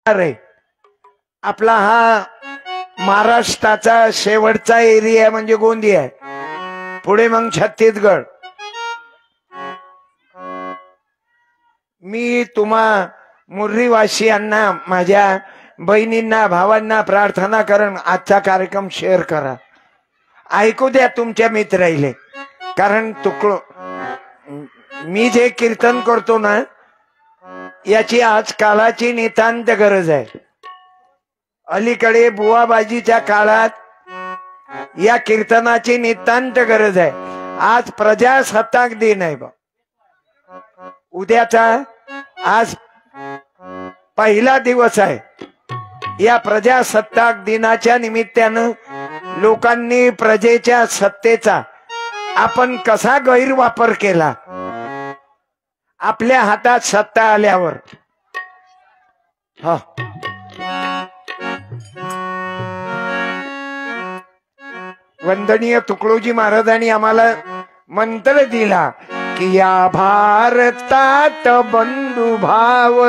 अरे आपला हा महाराष्ट्राचा शेवटचा एरिया म्हणजे गोंदिया आहे, पुढे मग छत्तीसगड। मी तुम्हा मुर्रीवासियांना, माझ्या बहिणींना, भावांना प्रार्थना करण आजचा कार्यक्रम शेअर करा, ऐकू द्या तुमच्या मित्राईले। कारण मी जे कीर्तन करतो ना याची आज काळाची नितांत गरज आहे। अलीकडे बुवाबाजीच्या काळात या कीर्तनाची नितांत गरज आहे। आज प्रजासत्ताक दिन आहे बा, उद्याचा आज पहिला दिवस आहे। या प्रजासत्ताक दिनाच्या निमित्तानं लोकांनी प्रजेच्या सत्तेचा आपण कसा गैरवापर केला, आपल्या हातात सत्ता आल्यावर। वंदनीय तुकडोजी महाराजांनी आम्हाला मंत्र दिला की या भारतात बंधुभाव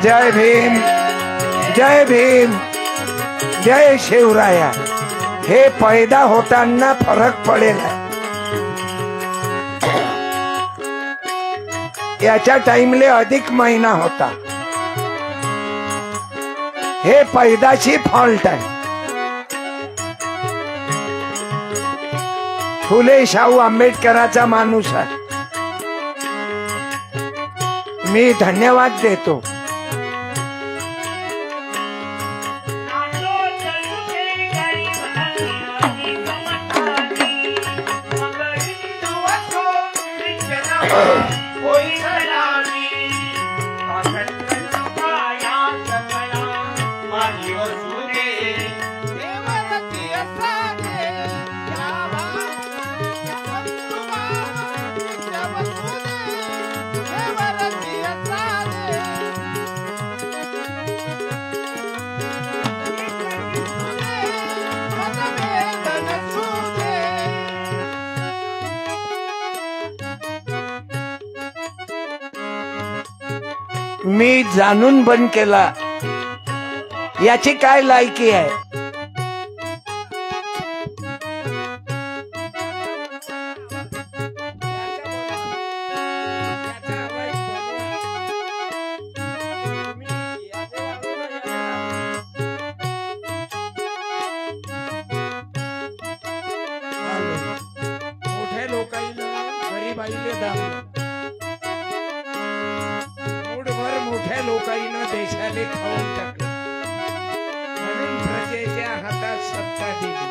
जय भीम, जय भीम, जय शिवराया। हे पैदा होताना फरक पडेल, याच्या टाइमले अधिक महिना होता, हे पैदाशी फॉल्ट आहे। फुले शाहू आंबेडकरांचा माणूस आहे, मी धन्यवाद देतो। मी जाणून बंद केला, याची काय लायकी आहे? मोठ्या लोकांना गरीबाईले दाबलं, मोठ्या लोकांना देशाले खाऊन टाकलं, म्हणून प्रजेच्या हातात सत्ता दिली,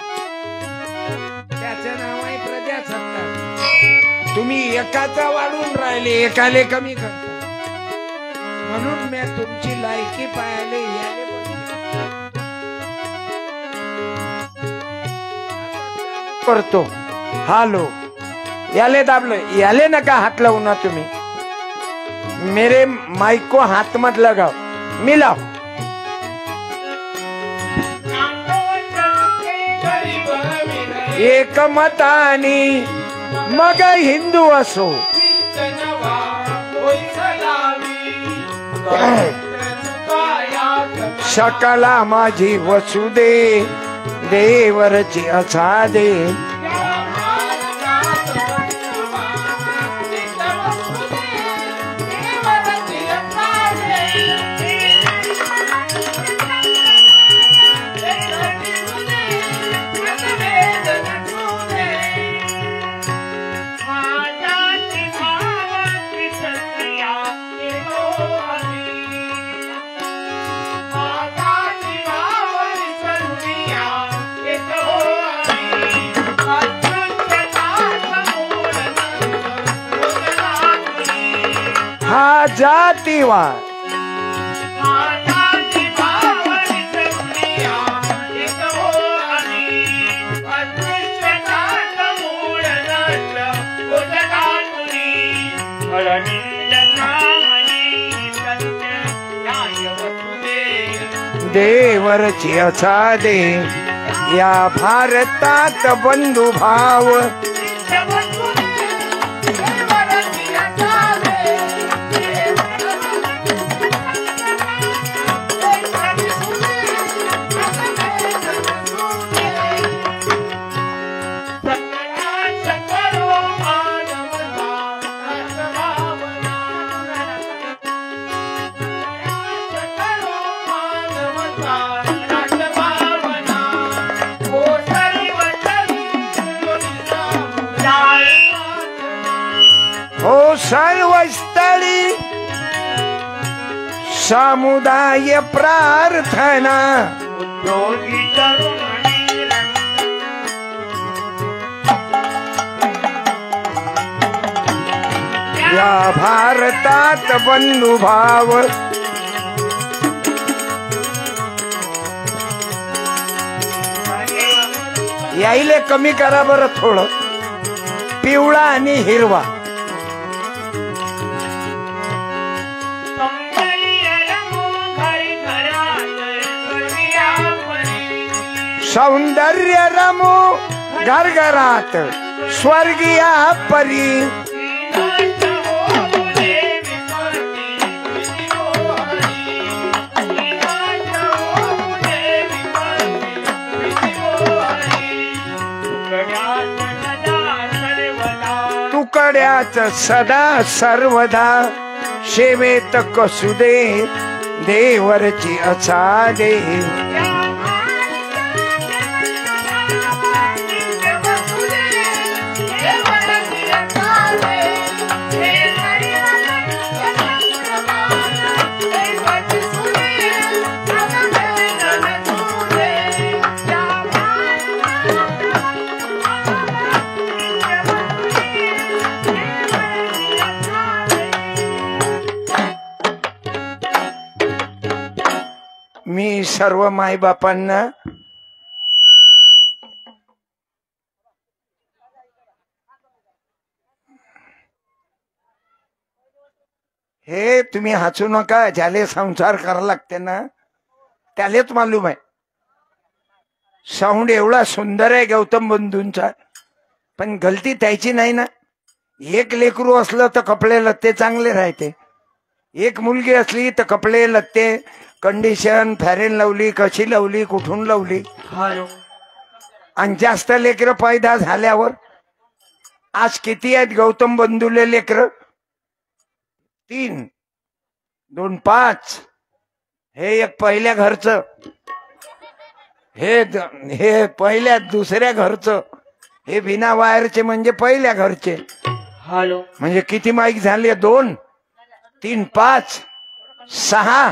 त्याचं नाव आहे प्रजासत्ताक। तुम्ही एकाचा वाढून राहिले, एकाले कमी करता, म्हणून मी तुमची लायकी पायाले याले करतो। हालो, याले दाबलं, याले नका हात लावू ना तुम्ही, मेरे माइक को हाथ मत लगाओ, मिलाओ। एक मतानी मग हिंदू असो, सकला माझी वसुदे देवरची असादे। हा जातीवाद, देवरची असा दे या भारतात बंधुभाव हो सर्व स्थळी समुदाय प्रार्थना या भारतात बंधुभाव यायले कमी करा बरं थोडं पिवळा आणि हिरवा सौंदर्य रमो घरघरात स्वर्गीय परी तुकड्याच सदा सर्वदा सेवेत कसू दे देवरची असा दे मी सर्व मायबापांना हे तुम्ही हसू नका ज्याले संसार करायला लागते ना त्यालेच मालूम आहे साऊंड एवढा सुंदर आहे गौतम बंधूंचा पण गलती त्याची नाही ना एक लेकरू असलं तर कपडे लत्ते चांगले राहते एक मुलगी असली तर कपडे लत्ते कंडिशन फॅरेन लावली कशी लावली कुठून लावली आणि जास्त लेकर पैदा झाल्यावर आज किती आहेत गौतम बंधूले लेकर 3 2 5 हे एक पहिल्या घरचं हे पहिल्या दुसऱ्या घरचं हे बिना वायरचे म्हणजे पहिल्या घरचे म्हणजे किती माईक झाले 2 3 5 6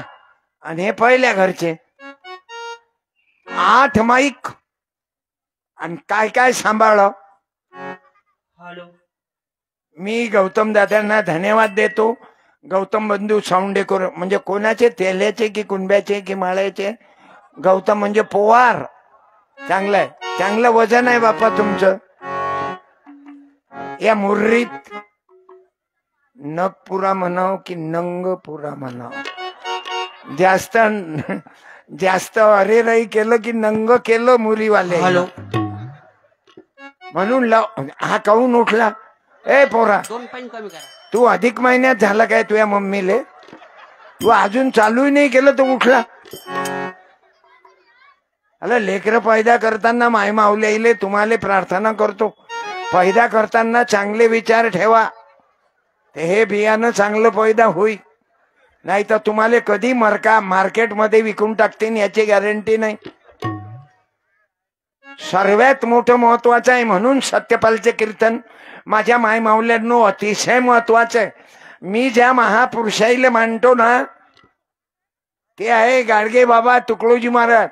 आणि हे पहिल्या घरचे 8 माईक आणि काय काय सांभाळ मी गौतम दादांना धन्यवाद देतो गौतम बंधू साऊंड डेकोर म्हणजे कोणाचे तेल्याचे की कुंब्याचे की माळ्याचे गौतम म्हणजे पोवार चांगलं आहे चांगलं वजन आहे बापा तुमचं या मुर्रीत नगपुरा म्हणाव की नंगपुरा म्हणाव जास्त जास्त अरे राई केलं की नंग केलं मुरीवाले म्हणून हा काहून उठला ए पोरा तू अधिक महिन्यात झाला काय तुझ्या मम्मीले तू अजून चालूही नाही केलं तर उठला अरे लेकर पैदा करताना माय माऊले तुम्हाला प्रार्थना करतो पैदा करताना चांगले विचार ठेवा ते हे बियाणं चांगलं पैदा होईल नाही तर तुम्हाला कधी मार्केटमध्ये विकून टाकतील याची गॅरंटी नाही सर्वात मोठं महत्वाचं आहे म्हणून सत्यपालचे कीर्तन माझ्या माय माऊल्यांनो अतिशय महत्वाचं आहे मी ज्या महापुरुषाईला मानतो ना ते आहे गाडगे बाबा तुकडोजी महाराज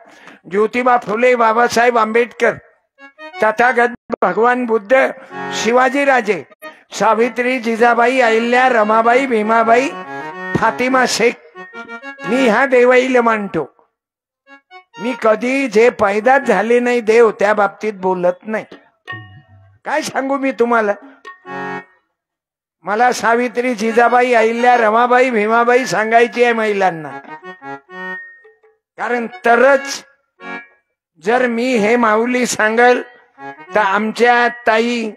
ज्योतिबा फुले बाबासाहेब आंबेडकर तथागत भगवान बुद्ध शिवाजी राजे सावित्री जिजाबाई अहिल्या रमाबाई भीमाबाई फातिमा शेख मी ह्या देवाईला मानतो मी कधी जे पैदाच झाले नाही देव त्या बाबतीत बोलत नाही काय सांगू मी तुम्हाला मला सावित्री, जिजाबाई, अहिल्या, रमाबाई, भीमाबाई सांगायची आहे महिलांना. कारण तरच जर मी हे माऊली सांगल तर आमच्या ताई,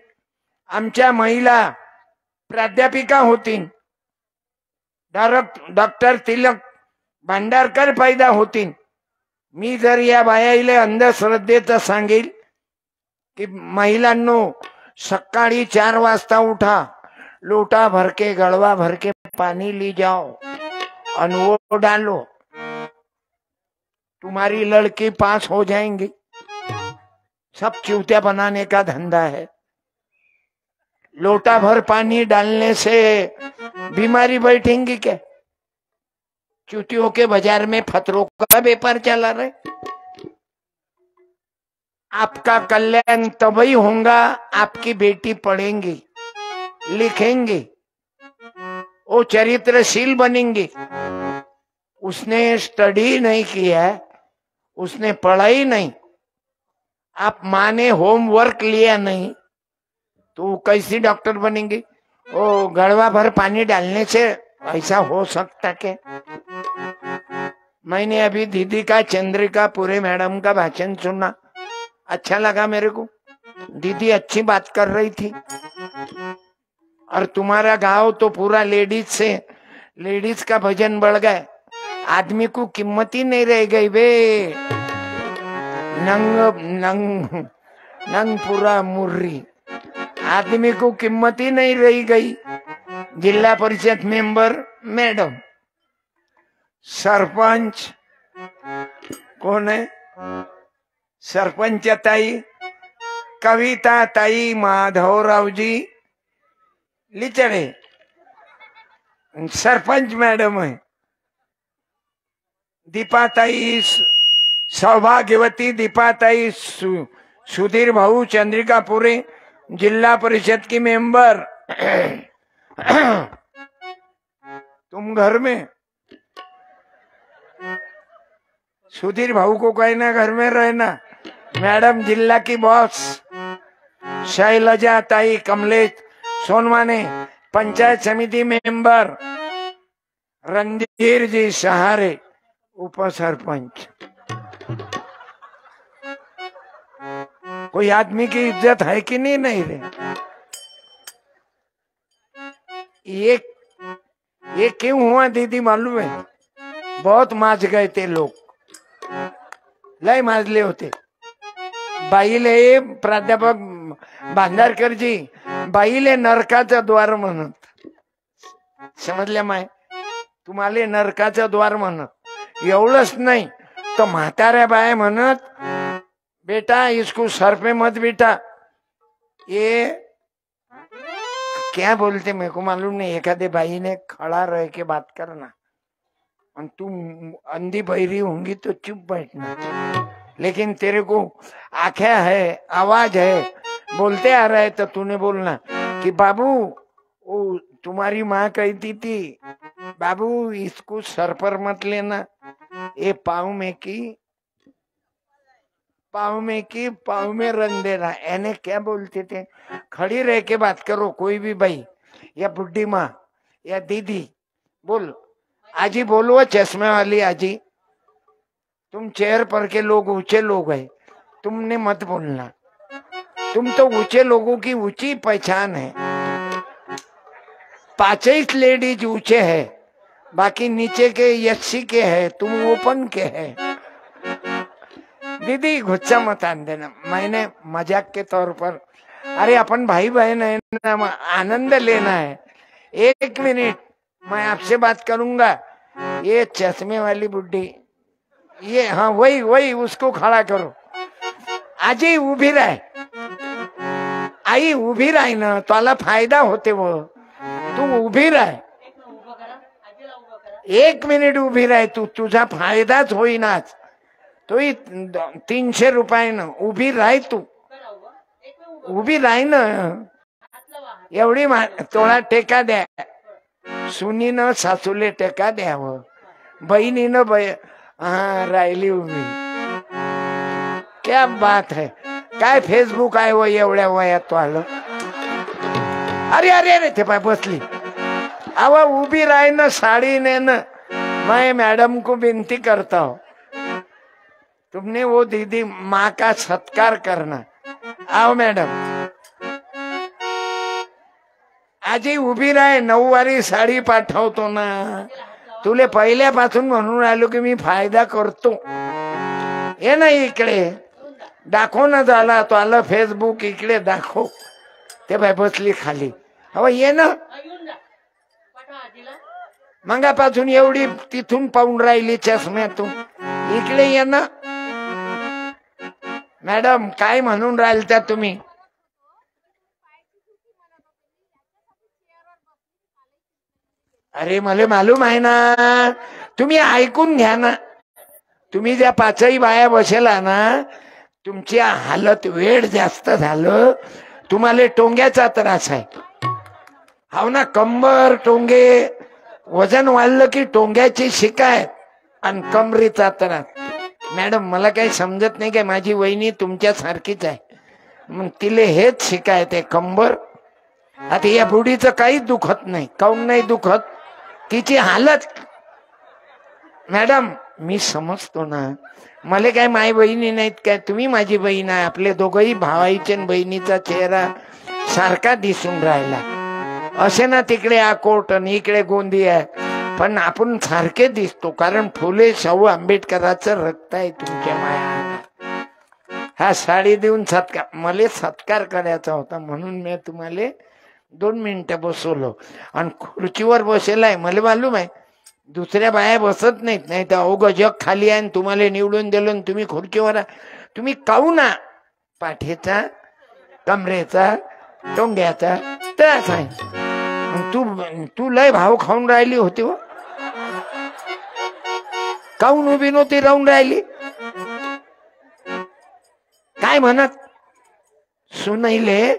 आमच्या महिला प्राध्यापिका होतील, डॉक्टर तिलक भांडारकर पैदा होतील. मी जर या बायाईले अंधश्रद्धेचं सांगेल की महिलांनो सकाळी 4 वाजता उठा, लोटा भर के गड़वा भर के पानी ली जाओ और वो डालो, तुम्हारी लड़की पास हो जाएंगी. सब चूतिया बनाने का धंधा है. लोटा भर पानी डालने से बीमारी बैठेंगी क्या? चूतियों के बाजार में फतरों का व्यापार चला रहे. आपका कल्याण तभी होगा, आपकी बेटी पढ़ेंगी, लिखेंगी, वो चरित्रशील बनेंगी. उसने स्टडी नहीं किया, उसने पढ़ाई नहीं, आप माँ ने होमवर्क लिया नहीं, तो कैसी डॉक्टर बनेंगी? ओ गड़वा भर पानी डालने से ऐसा हो सकता क्या? मैंने अभी दीदी का, चंद्रिका पूरे मैडम का भाषण सुना, अच्छा लगा मेरे को. दीदी अच्छी बात कर रही थी. और तुम्हारा गांव तो पूरा लेडीज से, लेडीज का भजन बढ़ गया. आदमी को कीमत ही नहीं रह गई बे. नंग नंग नंग पूरा मुर्री, आदमी को कीमत ही नहीं रह गई. जिला परिषद मेंबर मैडम, सरपंच कौन है? सरपंच ताई कविता ताई माधवराव जी लिचड़े सरपंच मैडम है. दीपाताई सौभाग्यवती, दीपाताई सुधीर भाऊ चंद्रिकापुरी जिला परिषद की मेंबर. तुम घर में सुधीर भाऊ को कहना घर में रहना. मैडम जिला की बॉस शैलजा ताई कमलेश सोनवाने पंचायत समिति मेंबर. रणधीर जी सहारे उप सरपंच. कोई आदमी की इज्जत है कि नहीं? नहीं रे. ये क्यों हुआ दीदी मालूम है? बहुत माज गए थे लोग, लय माजले होते. बाईले प्राध्यापक भांडारकर जी बाईले नरकाचं द्वार म्हणत. समजल्या माय? तुम्हाला नरकाचं द्वार म्हणत. एवढंच नाही तर म्हाताऱ्या बाय म्हणत, बेटा इसको सर पे मत बेटा. ये क्या बोलते मेरे को मालूम नहीं. एखादे बाई ने खड़ा रह के बात करना और तू अंधी बहरी होंगी तो चुप बैठना. लेकिन तेरे को आंखें है, आवाज है, बोलते आ रहा है तो तूने बोलना कि बाबू, वो तुम्हारी माँ कहती थी बाबू इसको सर पर मत लेना, ये पाँव में रंग देना. एने क्या बोलते थे? खड़ी रह के बात करो. कोई भी भाई या बुढ़ी माँ या दीदी बोल, आजी बोलो, चश्मे वाली आजी, तुम चेयर पर के लोग ऊंचे लोग हैं, तुमने मत बोलना. तुम तो ऊंचे लोगों की ऊंची पहचान है. 5 लेडीज ऊंचे है, बाकी नीचे के 80 के है, तुम ओपन के है. दीदी गुस्सा मत आन देना. मैंने मजाक के तौर पर, अरे अपन भाई बहन है ना, आनंद लेना है. 1 मिनट मैं आपसे बात करूंगा. ये चश्मे वाली बुढ़ी, ये हाँ वही उसको खड़ा करो. आजी उभी राह, आई उभी राही ना, तुला फायदा होते. वो तू उभी राह, 1 मिनिट उभी राह. तू तुझा फायदाच होईनाच. तो 300 रुपये न उभी राह. तू उभी राह ना. एवढी तोळा टेका द्या. सुनीनं सासूले टेका द्यावं, बहिणीनं हा राहिली उभी. क्या बात है. काय फेसबुक आहे वो एवढ्या वयात आलं. अरे अरे अरे ते पाय बसली. अब उभी राय न साड़ी ने न. मैं मैडम को विनती करता हूँ, तुमने वो दीदी माँ का सत्कार करना. आओ मैडम. आजी उभी राय, 9 वारी साडी पाठवतो ना. तुले पहिल्यापासून म्हणून राहिलो की मी फायदा करतो. ये ना इकडे दाखव ना. झाला तो आला फेसबुक इकडे दाखव. ते बाय बसली खाली. अहो ये ना. मंगापासून एवढी तिथून पाहून राहिली चष्म्यातून. इकडे ये ना. मॅडम काय म्हणून राहिलता तुम्ही? अरे मला मालूम आहे ना. तुम्ही ऐकून घ्या ना. तुम्ही ज्या 5ही बाया बसेला ना, तुमची हालत वेळ जास्त झालं. तुम्हाला टोंग्याचा त्रास आहे. हाव ना. कंबर टोंगे वजन वाढलं की टोंग्याची शिकायत आणि कमरीचा त्रास. मॅडम मला काही समजत नाही. काय माझी वहिनी तुमच्या सारखीच आहे. मग तिले हेच शिकायत आहे कंबर. आता या बुढीचं काहीच दुखत नाही. काऊन नाही दुखत? तिची हालत. मॅडम मी समजतो ना. मला काय माय बहिणी नाहीत काय? तुम्ही माझी बहीण आहे. आपले दोघही भावाईचे बहिणीचा चेहरा सारखा दिसून राहिला. असे ना तिकडे अकोट आणि इकडे गोंदी आहे, पण आपण सारखे दिसतो. कारण फुले शाहू आंबेडकरांचं रक्त आहे तुमच्या माया. हा साडी देऊन सत्कार. मला सत्कार करायचा होता म्हणून मी तुम्हाला 2 मिनिटं बसवलो. आणि खुर्चीवर बसेलाय. मला मालूम आहे दुसऱ्या बाया बसत नाहीत. नाही तर अवघं जग खाली आहे. तुम्हाला निवडून दिलं तुम्ही खुर्चीवर. तुम्ही काऊ ना. पाठीचा, कमरेचा, टोंग्याचा त्रास आहे. तू लय भाव खाऊन राहिली होती हो. काऊन उभी नव्हती राहून राहिली? काय म्हणत सुनईले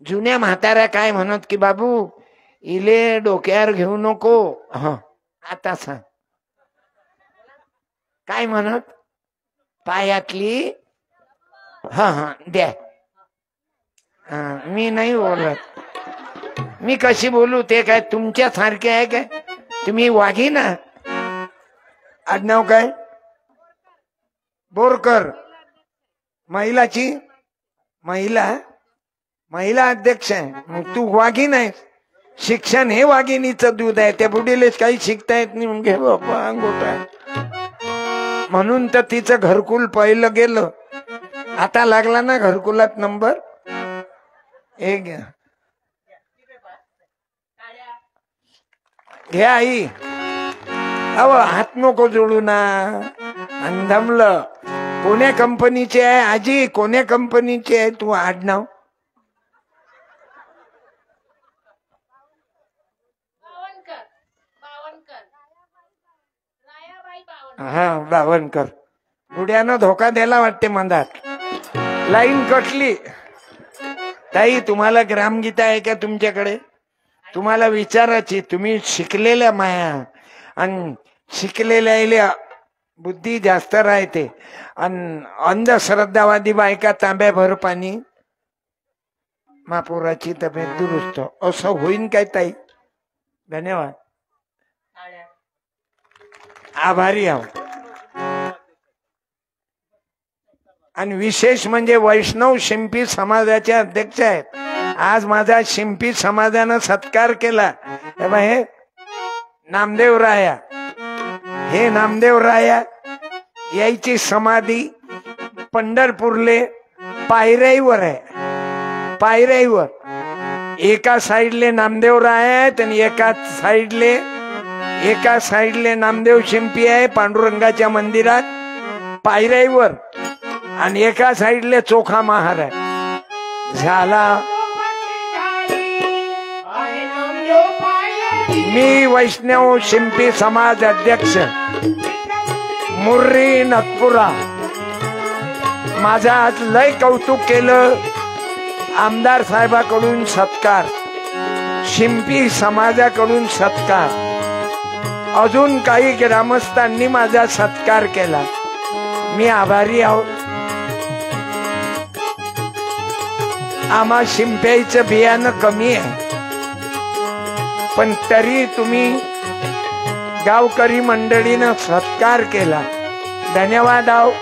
जुन्या म्हाताऱ्या काय म्हणत की बाबू इले डोक्यावर घेऊ नको. हा आता सांग काय म्हणत? पायातली. हा हा द्या. मी नाही बोलत. मी कशी बोलू? ते काय तुमच्या सारखे आहे काय? तुम्ही वाघी ना. आडनाव काय? बोरकर. महिलाची महिला अध्यक्ष आहे. मग तू वाघी नाही. शिक्षण हे वाघिणीचं दूध आहे. त्या बुडीलेच काही शिकता येत नाही. मग घे बाबा अंगोटा. म्हणून तर तिचं घरकुल पहिलं गेलं. आता लागला ना घरकुलात नंबर. एक घे आई. अव हात नको जोडू ना. अंधमलं. कोण्या कंपनीचे आहे आजी? कोण्या कंपनीचे आहे तू? आडनाव हा बावनकर. बुड्यानं धोका द्यायला वाटते मंदात. लाईन कटली. ताई तुम्हाला ग्रामगीता आहे का तुमच्याकडे? तुम्हाला विचारायची. तुम्ही शिकलेल्या माया आणि शिकलेल्या बुद्धी जास्त राहते. आणि अंधश्रद्धावादी बायका तांब्याभर पाणी. महापुराची तब्येत दुरुस्त. असं होईन काय ताई? धन्यवाद. आभारी आहो. आणि विशेष म्हणजे वैष्णव शिंपी समाजाचे अध्यक्ष आहेत. आज माझा शिंपी समाजानं सत्कार केला. हे नामदेव राया. हे नामदेव राया यायची समाधी पंढरपूरले पायऱ्यावर आहे. पायऱ्यावर एका साइडले नामदेव राय आहेत आणि एका साइडले नामदेव शिंपी आहे पांडुरंगाच्या मंदिरात पायऱ्यावर. आणि एका साइडले चोखा महार आहे. झाला. मी वैष्णव शिंपी समाज अध्यक्ष मुर्री नागपुरा. माझा आज लय कौतुक केलं. आमदार साहेबाकडून सत्कार, शिंपी समाजाकडून सत्कार, अजून काही ग्रामस्थांनी माझा सत्कार केला. मी आभारी आहो. आम्हा शिंप्याचं बियाणं कमी आहे. पण तरी तुम्ही गावकरी मंडळीनं सत्कार केला, धन्यवाद. आहो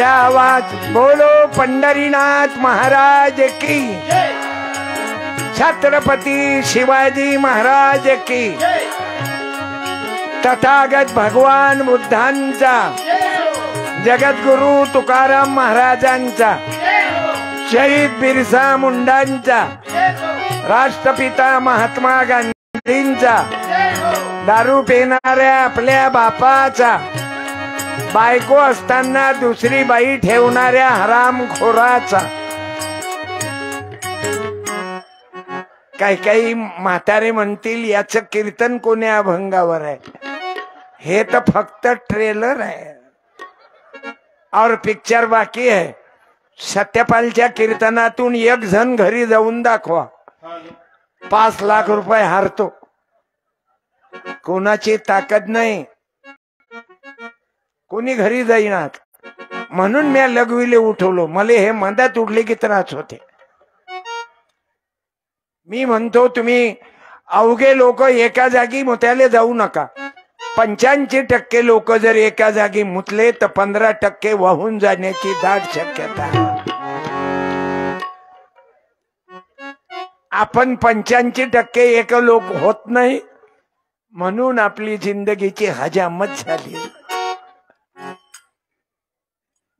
आवाज बोलो पंढरीनाथ महाराज की, छत्रपती शिवाजी महाराज की, तथागत भगवान बुद्धांचा, जगद्गुरु तुकाराम महाराजांचा, शहीद बिरसा मुंडांचा, राष्ट्रपिता महात्मा गांधींचा, दारू पिणाऱ्या आपल्या बापाचा, बायको असताना दुसरी बाई ठेवणाऱ्या हरामखोराचा. काही काही म्हातारे म्हणतील याचं कीर्तन कोण्या अभंगावर आहे. हे तर फक्त ट्रेलर आहे और पिक्चर बाकी आहे. सत्यपालच्या कीर्तनातून एक जण घरी जाऊन दाखवा, 5 लाख रुपये हारतो. कोणाची ताकद नाही, कोणी घरी जाईनात. म्हणून मी लघवीले उठवलो. मला हे मधात उडले की त्रास होते. मी म्हणतो तुम्ही अवघे लोक एका जागी मुत्याले जाऊ नका. 85% लोक जर एका जागी मुतले तर 15% वाहून जाण्याची दाट शक्यता आहे. आपण 85% एक लोक होत नाही, म्हणून आपली जिंदगीची हजामत झाली.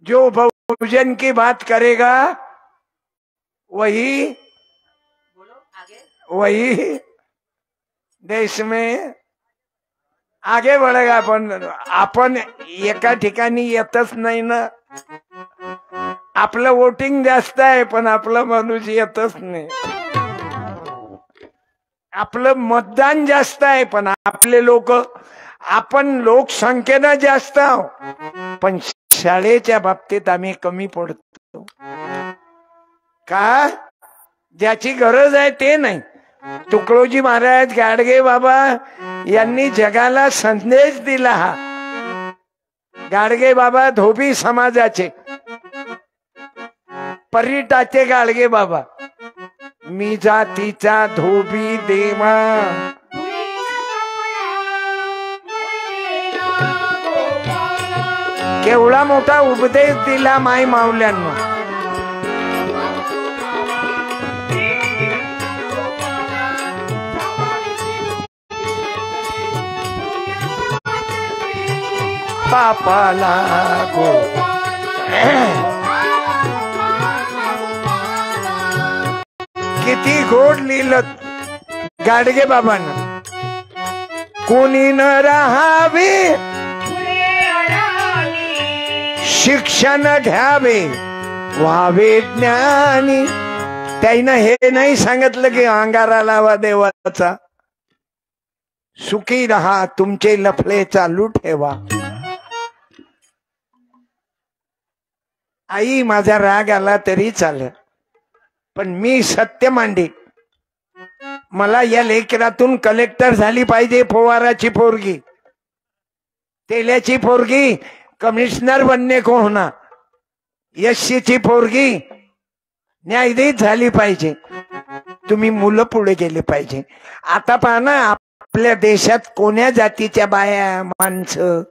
जो बहुजन की बात करेगा वही देश में आगे बढ़ेगा. आपण एका ठिकाणी येतच नाही ना. आपलं वोटिंग जास्त आहे पण आपला माणूस येतच नाही. आपलं मतदान जास्त आहे पण आपले लोक, आपण लोकसंख्येनं जास्त आहोत पण शाळेच्या बाबतीत आम्ही कमी पडतो. का? ज्याची गरज आहे ते नाही. तुकडोजी महाराज, गाडगे बाबा यांनी जगाला संदेश दिला. हा गाडगे बाबा धोबी समाजाचे, परिटाचे गाडगे बाबा. मी जातीचा धोबी देवा, केवढा मोठा उपदेश दिला माय माऊल्यांना. पापाला गो किती गोड लिहिलं गाडगे बाबांना. कोणी न राहावे, शिक्षण घ्यावे, व्हावे ज्ञानी. त्यानं हे नाही सांगितलं की अंगारा लावा देवाचा. सुखी रहा, तुमचे लफले चालू ठेवा. आई माझा राग आला तरी चाल, पण मी सत्य मांडे. मला या लेकरातून कलेक्टर झाली पाहिजे फवाराची पोरगी, तेल्याची पोरगी कमिशनर बनणे को होना, यशीची पोरगी न्यायाधीश झाली पाहिजे. तुम्ही मुलं पुढे गेले पाहिजे. आता पहा ना, आपल्या देशात कोण्या जातीच्या बाया माणसं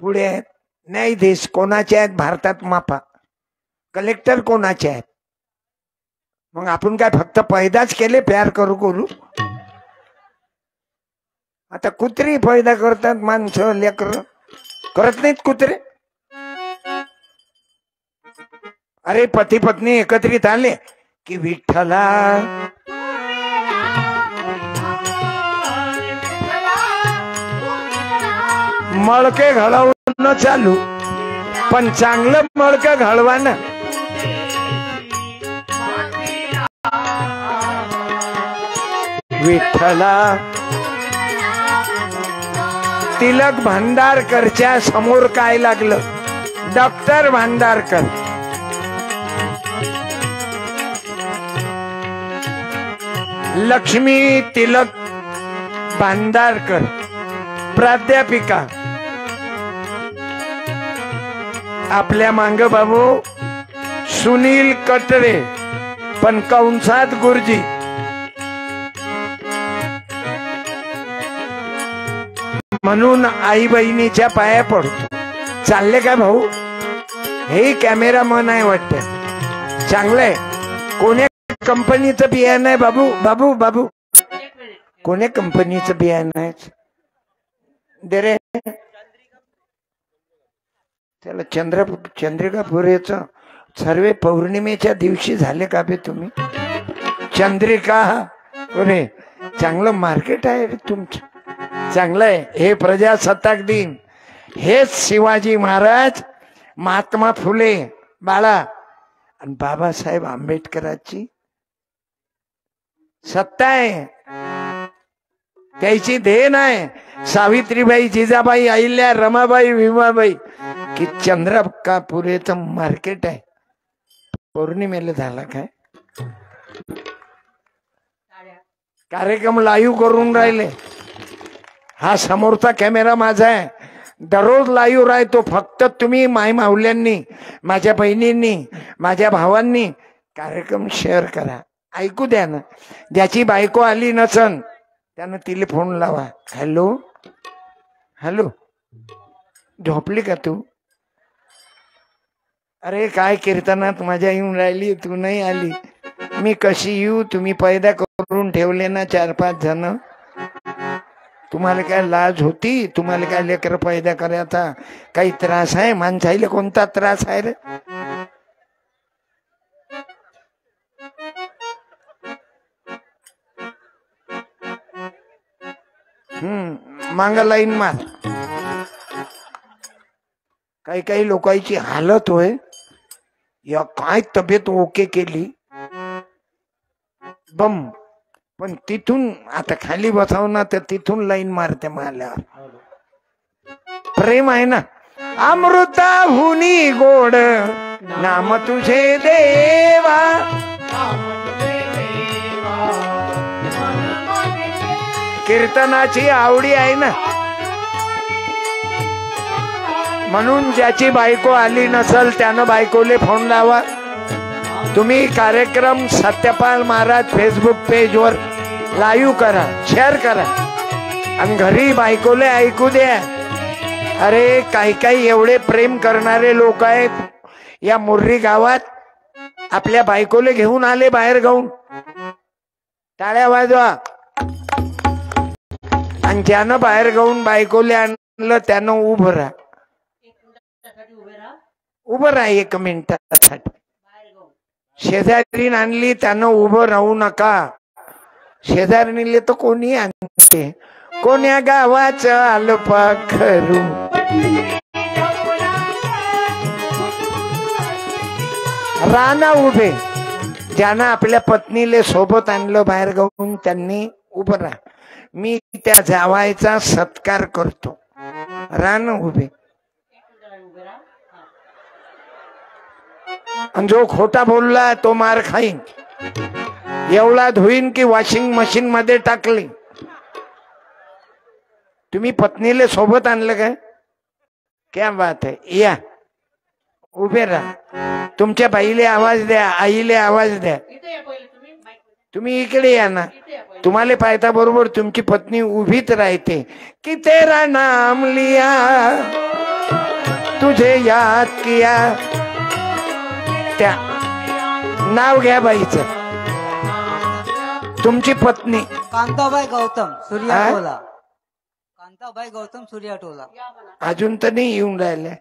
पुढे आहेत? न्यायाधीश कोणाचे आहेत भारतात? मापा. कलेक्टर कोणाचे आहेत? मग आपण काय फक्त पैदाच केले प्यार करू करू? आता कुत्री पैदा करतात, माणसं लेकर करत नाहीत कुत्रे. अरे पती पत्नी एकत्रित आले की विठ्ठला मळके घडवणं चालू, पण चांगलं मळकं घडवा ना. विठ्ठला तिलक भांडारकरच्या समोर काय लागलं? डॉक्टर भांडारकर. लक्ष्मी तिलक भांडारकर प्राध्यापिका. आपल्या मांग बाबू सुनील कटरे पण कंसात गुरुजी. म्हणून आई बहिणीच्या पाया पडतो. चालले का भाऊ? हे कॅमेरामन आहे वाटतं. चांगलंय. कोण्या कंपनीचं बियाणं आहे बाबू? बाबू बाबू कोण्या कंपनीचं बियाणं आहे? दे रे त्याला. चंद्रिका पुरेचं सर्वे पौर्णिमेच्या दिवशी झाले का बे तुम्ही? चंद्रिका पुरे चांगलं मार्केट आहे रे तुमचं. चांगलं आहे. हे प्रजासत्ताक दिन, हेच शिवाजी महाराज, महात्मा फुले बाळा आणि बाबासाहेब आंबेडकरांची सत्ता आहे. त्याची देण आहे. सावित्रीबाई, जिजाबाई, अहिल्या, रमाबाई, भीमाबाई की चंद्रिकापुरेचं मार्केट आहे. पौर्णिमेला झाला काय कार्यक्रम लाईव्ह करून राहिले. हा समोरचा कॅमेरा माझा आहे. दररोज लाईव्ह राहतो. फक्त तुम्ही माय माऊल्यांनी, माझ्या बहिणींनी, माझ्या भावांनी कार्यक्रम शेअर करा. ऐकू द्या ना. ज्याची बायको आली नसन त्यानं तिला फोन लावा. हॅलो हॅलो, झोपली का तू? अरे काय कीर्तनात मजा येऊन राहिली, तू नाही आली. मी कशी येऊ? तुम्ही पैदा करून ठेवले ना 4-5 जण. तुम्हाला काय लाज होती? तुम्हाला काय लेकर पैदा करायचा काही त्रास आहे? माणसाईला कोणता त्रास आहे रे? मांगा लाईन मार. काही काही लोकांची हालत होय. या काय तब्येत ओके केली बम, पण तिथून आता खाली बसाव ना तर तिथून लाईन मारते माल्यावर. प्रेम आहे ना. अमृता हुनी गोड नाम तुझे देवा, कीर्तनाची आवडी आहे ना. म्हणून ज्याची बायको आली नसल त्यानं बायकोले फोन लावा. तुम्ही कार्यक्रम सत्यपाल महाराज फेसबुक पेजवर लाईव्ह करा, शेअर करा आणि घरी बायकोले ऐकू द्या. अरे काही काही एवढे प्रेम करणारे लोक आहेत या मुर्री गावात. आपल्या बायकोले घेऊन आले बाहेर गाऊन. टाळ्या वाजवा. आणि ज्यानं बाहेर गाऊन बायकोले आणलं त्यानं उभं राहा. उभं राहा 1 मिनिटासाठी. शेजारीन आणली त्यानं उभं राहू नका. शेजारणीले तर कोणी आणते. कोण्या गावाचं आलं पाखरू, राणा उभे. ज्यानं आपल्या पत्नीले सोबत आणलं बाहेर गाऊन त्यांनी उभं राहा. मी त्या जावायचा सत्कार करतो. राणा उभे. जो खोटा बोलला तो मार खाईन. एवढा धुईन की वॉशिंग मशीन मध्ये टाकली. तुम्ही पत्नीले सोबत आणलं काय? क्या बात है. या उभे राहा. तुमच्या बाईले आवाज द्या, आईले आवाज द्या. तुम्ही इकडे या ना. तुम्हाला पाहता बरोबर तुमची पत्नी उभीच राहते. कि तेरा नाम लिया तुझे याद किया. त्या नाव घ्या बाईचं. तुमची पत्नी कांताबाई गौतम सूर्याटोला. कांताबाई गौतम सूर्याटोला. अजून तर नाही येऊन राहिले.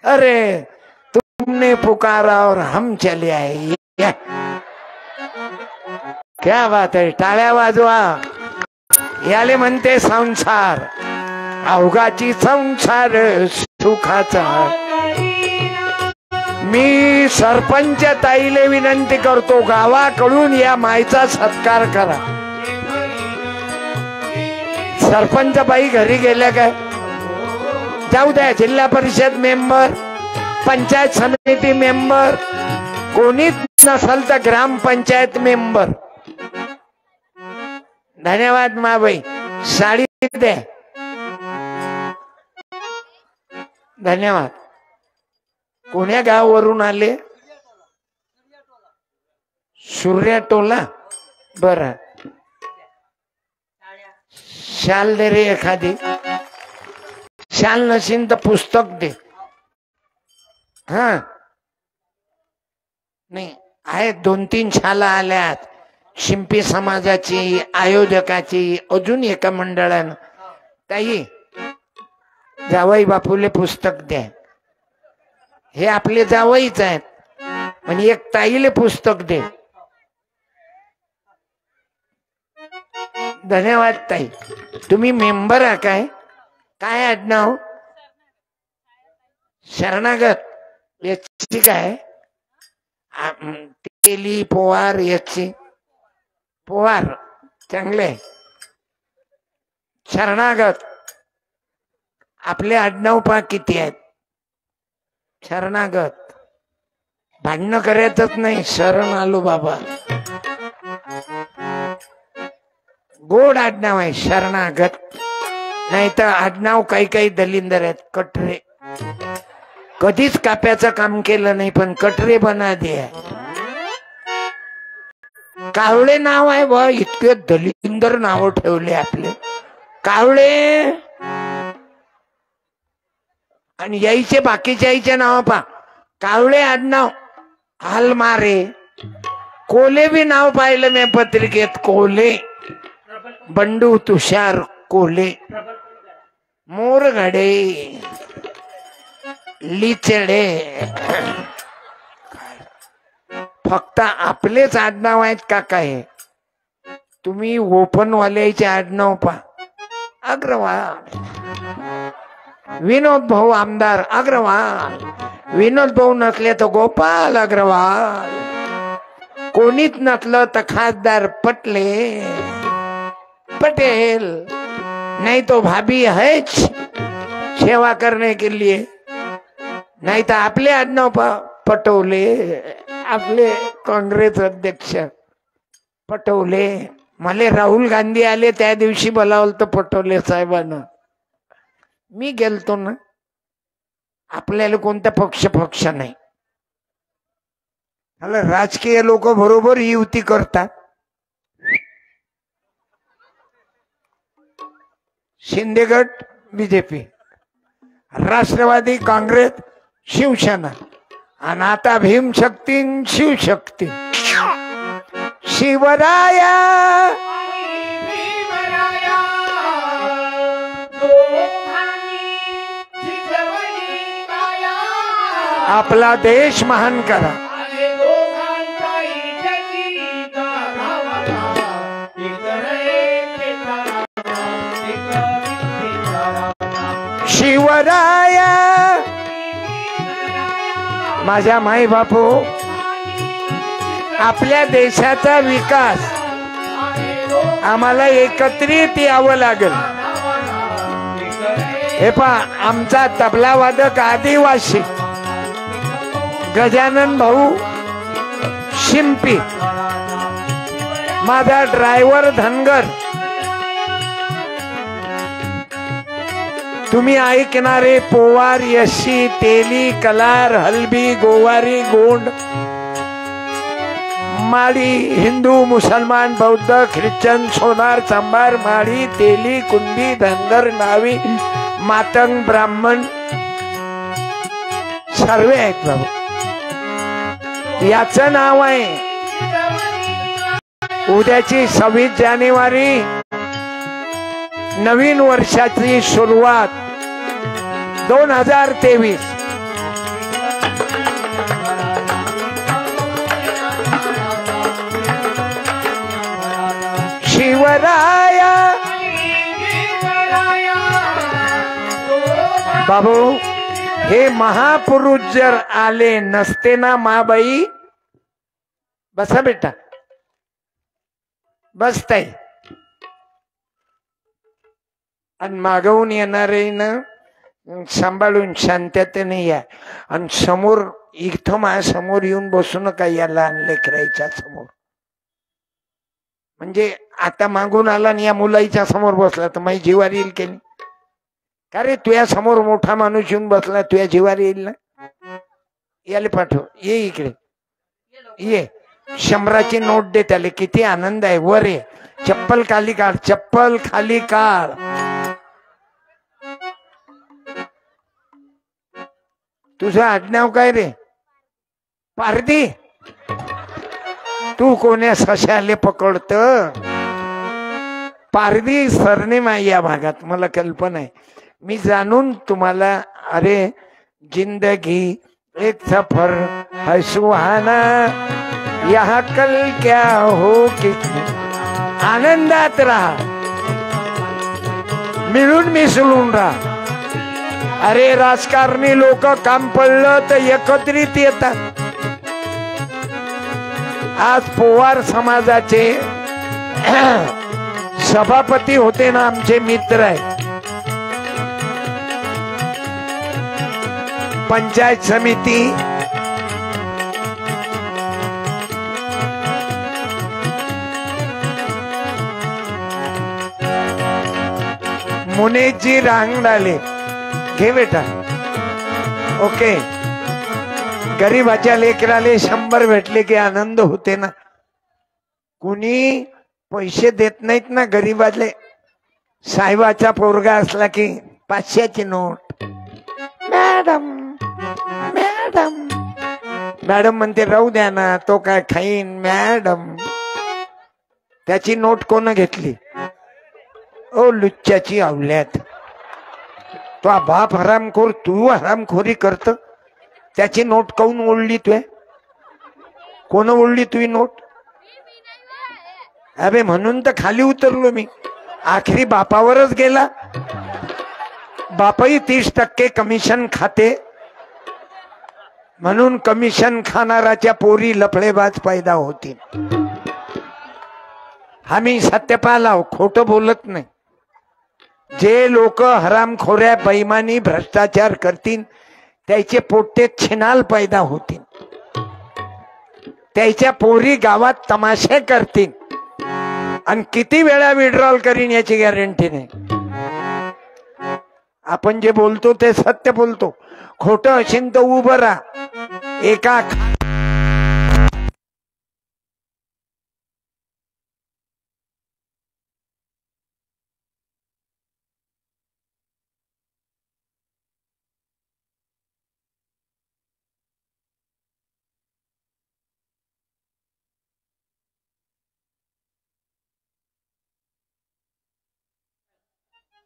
अरे तुमने पुकारा और हम चले आए. क्या बात आहे. टाळ्या वाजवा. याले म्हणते संसार. अवघाची संसार सुखाचा. मी सरपंच ताईले विनंती करतो गावाकडून या मायचा सत्कार करा. सरपंच बाई घरी गेल्या काय? जाऊ द्या. जिल्हा परिषद मेंबर, पंचायत समिती मेंबर, कोणीच नसल तर ग्रामपंचायत मेंबर. धन्यवाद माबाई. साडी द्या. धन्यवाद. कोण्या गावावरून आले? सूर्याटोला. बर, शाल दे रे एखादी. शाल नशीन तर पुस्तक दे. हा नाही आहे, 2-3 शाला आल्यात. शिंपी समाजाची, आयोजकाची, अजून एका मंडळानं. ताई, जावई बापूले पुस्तक द्या. हे आपले जावईच आहेत, म्हणजे एक ताईले पुस्तक दे. धन्यवाद ताई. तुम्ही मेंबर आहे काय? काय आडनाव? शरणागत. याची काय? तेली पोवार. याची पोवार. चांगले. शरणागत. आपले आडनाव पा किती आहेत? शरणागत. भांडणं करायचंच नाही. शरण आलो बाबा. गोड आडनाव आहे शरणागत. नाही तर आडनाव काही काही दलिंदर आहेत. कटरे. कधीच काप्याचं काम केलं नाही, पण कटरे बना दे. कावळे नाव आहे व इतके दलिंदर नाव ठेवले आपले. कावळे. आणि यायचे बाकीच्या यायचे नाव पा. कावळे आडनाव. हालमारे. कोले बी नाव पाहिलं मी पत्रिकेत. कोले. बंडू तुषार कोले. मोरगडे. लिचडे. फक्त आपलेच आडनाव आहेत का काय? तुम्ही ओपन वाल्याचे आडनाव पा. अग्रवाल. विनोद भाऊ आमदार अग्रवाल. विनोद भाऊ नसले तर गोपाल अग्रवाल. कोणीच नसलं तर खासदार पटेल. नहीं तो भाभी है सेवा करने के लिए. नहीं तो आपले आडनाव पटोले. आपले काँग्रेस अध्यक्ष पटोले. मला राहुल गांधी आले त्या दिवशी बोलावलं तर पटोले साहेबांना. मी गेलतो ना. आपल्याला कोणता पक्ष नाही. राजकीय लोक बरोबर युती करतात. शिंदे गट बीजेपी, राष्ट्रवादी काँग्रेस, शिवसेना, आणि आता भीमशक्ती शिवशक्ती. शिवराया आपला देश महान करा. शिवराया माझ्या माई बापू, आपल्या देशाचा विकास आम्हाला एकत्रित यावं लागेल. हे पहा, आमचा तबला वादक आदिवासी गजानन भाऊ शिंपी, माझा ड्रायव्हर धनगर. तुम्ही ऐकणारे पोवार, यशी, तेली, कलार, हलबी, गोवारी, गोंड, माडी, हिंदू, मुसलमान, बौद्ध, ख्रिश्चन, सोनार, चांभार, माडी, तेली, कुंडी, धनगर, नावी, मातंग, ब्राह्मण सर्व आहेत बाबा. याचं नाव आहे उद्याची 26 जानेवारी, नवीन वर्षाची सुरुवात 2023. शिवराया बाबू, हे महापुरुष जर आले नसते ना माबाई. बसा बेटा, बस ताई. आणि मागवून येणारे ना सांभाळून शांततेने या. आणि समोर इथं माझ्या समोर येऊन बसू नका या लहान लेकराच्या समोर. म्हणजे आता मागून आला आणि या मुलाईच्या समोर बसला तर माझी जीवार येईल की नाही? का रे तुझ्या समोर मोठा माणूस येऊन बसला तुझ्या जीवार येईल ना? याले पाठव, ये इकडे ये. 100ची नोट दे त्याला. किती आनंद आहे. वर ये. चप्पल खाली काढ, चप्पल खाली काढ. तुझं आडनाव काय रे? पारदी. तू कोण्या सशाले पकडत? पारदी सरनेम आहे या भागात, मला कल्पना आहे. मी जाणून तुम्हाला, अरे जिंदगी एक सफर है सुहाना, यहाँ कल क्या हो किसी, आनंदात राहा, मिळून मिसळून राहा. अरे राजकारणी लोक काम पडलं तर एकत्रित येतात. आज पोवार समाजाचे सभापती होते ना आमचे मित्र आहे. पंचायत समिती मुनेजी रांगडाले. घे बेटा. ओके. गरीबाच्या लेकराले 100 भेटले की आनंद होते ना. कुणी पैसे देत नाहीत ना गरीबाले. साहेबाचा पोरगा असला की 500ची नोट. मॅडम मॅडम मॅडम म्हणते राहू द्या ना, तो काय खाईन. मॅडम त्याची नोट कोण घेतली? ओ लुच्च्याची आवल्यात. तो बाप हरामखोर, तू हरामखोरी करत. त्याची नोट काऊन ओढली तू? कोण ओढली तुझी नोट? अबे म्हणून तर खाली उतरलो मी. आखरी बापावरच गेला. बापही 30% कमिशन खाते, म्हणून कमिशन खाणाराच्या पोरी लफडेबाज पैदा होतील. आम्ही सत्यपाल आहो, खोटं बोलत नाही. जे लोक हरामखोऱ्या, बेईमानी, भ्रष्टाचार करतील त्याचे पोट्टे छिनाल पैदा होतील. त्याच्या पोरी गावात तमाशे करतील आणि किती वेळा विड्रॉल करीन याची गॅरंटी नाही. आपण जे बोलतो ते सत्य बोलतो. खोटं असेल तर उभं राहा. एका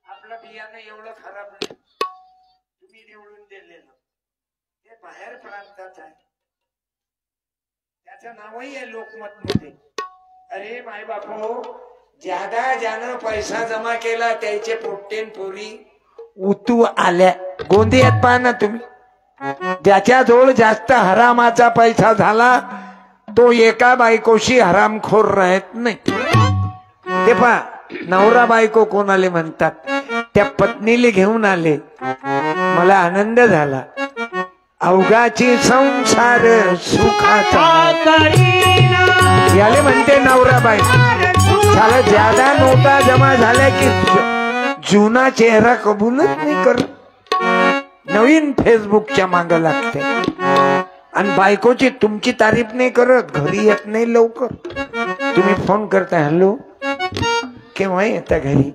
आपलं बियाणं एवढं खराब नाही, तुम्ही निवडून दिलेलं ते बाहेर प्रांतात आहे. त्याचं नावही आहे लोकमत मध्ये. अरे माय बापू, ज्यादा ज्यानं पैसा जमा केला त्याचे पोट्टेन पोरी उतू आल्या. गोंदियात पहा ना तुम्ही. ज्याच्याजवळ जास्त हरामाचा पैसा झाला तो एका बायकोशी हरामखोर राहत नाही. ते पहा, नवरा बायको कोणाले म्हणतात, त्या पत्नीले घेऊन आले. मला आनंद झाला. अवघाची संसार सुखाचा याले म्हणते नवरा बायको. झालं ज्यादा नोटा जमा झाल्या की जुना चेहरा कबूलच नाही करत, नवीन फेसबुकच्या माग लागते. आणि बायकोची तुमची तारीफ नाही करत, घरी येत नाही लवकर. तुम्ही फोन करता, हॅलो केव्हा येता घरी,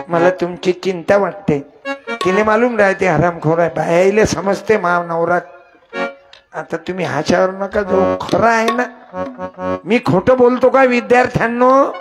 मला तुमची चिंता वाटते. तिने मालूम राहते हरामखोर आहे. बायाले समजते माव नवरा. आता तुम्ही ह्याच्यावर नका जो खरं आहे ना. मी खोटं बोलतो का विद्यार्थ्यांनो?